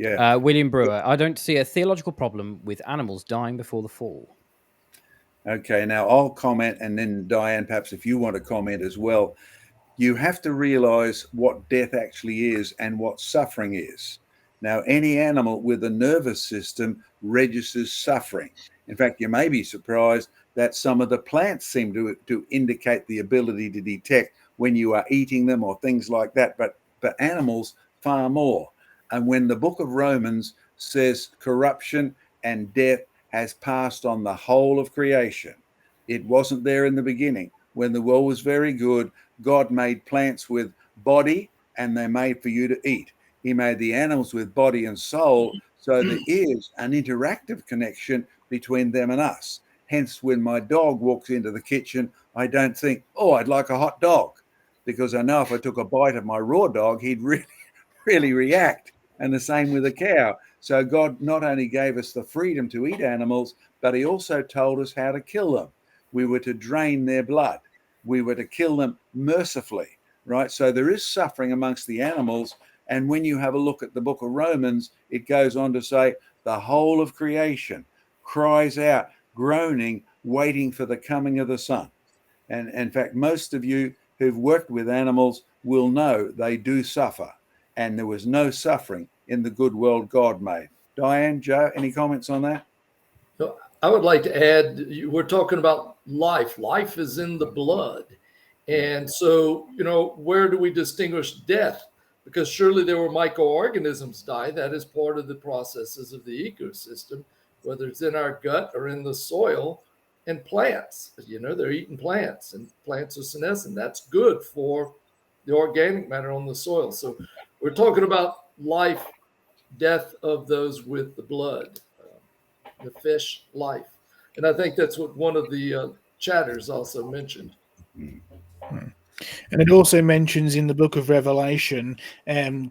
Yeah. William Brewer, I don't see a theological problem with animals dying before the fall. Okay, now I'll comment, and then Diane, perhaps if you want to comment as well. You have to realize what death actually is and what suffering is. Now, any animal with a nervous system registers suffering. In fact, you may be surprised that some of the plants seem to indicate the ability to detect when you are eating them or things like that, but for animals, far more. And when the book of Romans says corruption and death has passed on the whole of creation, it wasn't there in the beginning. When the world was very good, God made plants with body and they're made for you to eat. He made the animals with body and soul. So there is an interactive connection between them and us. Hence, when my dog walks into the kitchen, I don't think, oh, I'd like a hot dog, because I know if I took a bite of my raw dog, he'd really react. And the same with a cow. So God not only gave us the freedom to eat animals, but he also told us how to kill them. We were to drain their blood. We were to kill them mercifully, right? So there is suffering amongst the animals. And when you have a look at the book of Romans, it goes on to say the whole of creation cries out, groaning, waiting for the coming of the Son. And in fact, most of you who've worked with animals will know they do suffer. And there was no suffering in the good world God made. Diane, Joe, any comments on that? I would like to add, we're talking about life. Life is in the blood. And so, where do we distinguish death? Because surely there were microorganisms die. That is part of the processes of the ecosystem, whether it's in our gut or in the soil. And plants, they're eating plants, and plants are senescent. That's good for the organic matter on the soil. So we're talking about life, death of those with the blood. The fish life. And I think that's what one of the chatters also mentioned. And it also mentions in the book of Revelation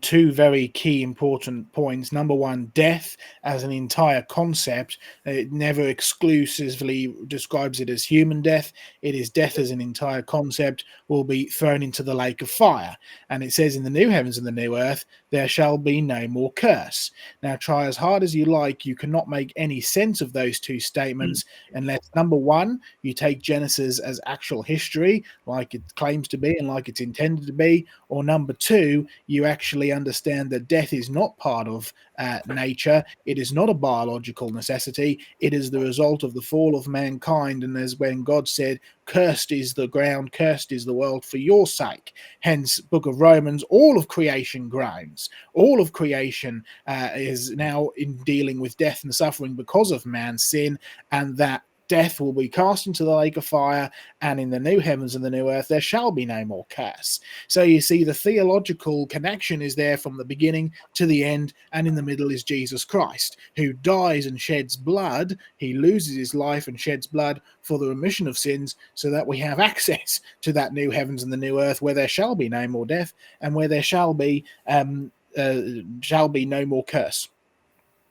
two very key important points. Number one, death as an entire concept. It never exclusively describes it as human death. It is death as an entire concept will be thrown into the lake of fire. And it says in the new heavens and the new earth, there shall be no more curse. Now, try as hard as you like, you cannot make any sense of those two statements unless, number one, you take Genesis as actual history, like it claims to be and like it's intended to be, or number two, you actually understand that death is not part of nature. It is not a biological necessity. It is the result of the fall of mankind, and as when God said, cursed is the ground, cursed is the world for your sake. Hence, book of Romans, all of creation groans. All of creation is now in dealing with death and suffering because of man's sin, and that death will be cast into the lake of fire, and in the new heavens and the new earth there shall be no more curse. So you see, the theological connection is there from the beginning to the end, and in the middle is Jesus Christ, who dies and sheds blood. He loses his life and sheds blood for the remission of sins, so that we have access to that new heavens and the new earth, where there shall be no more death, and where there shall be no more curse.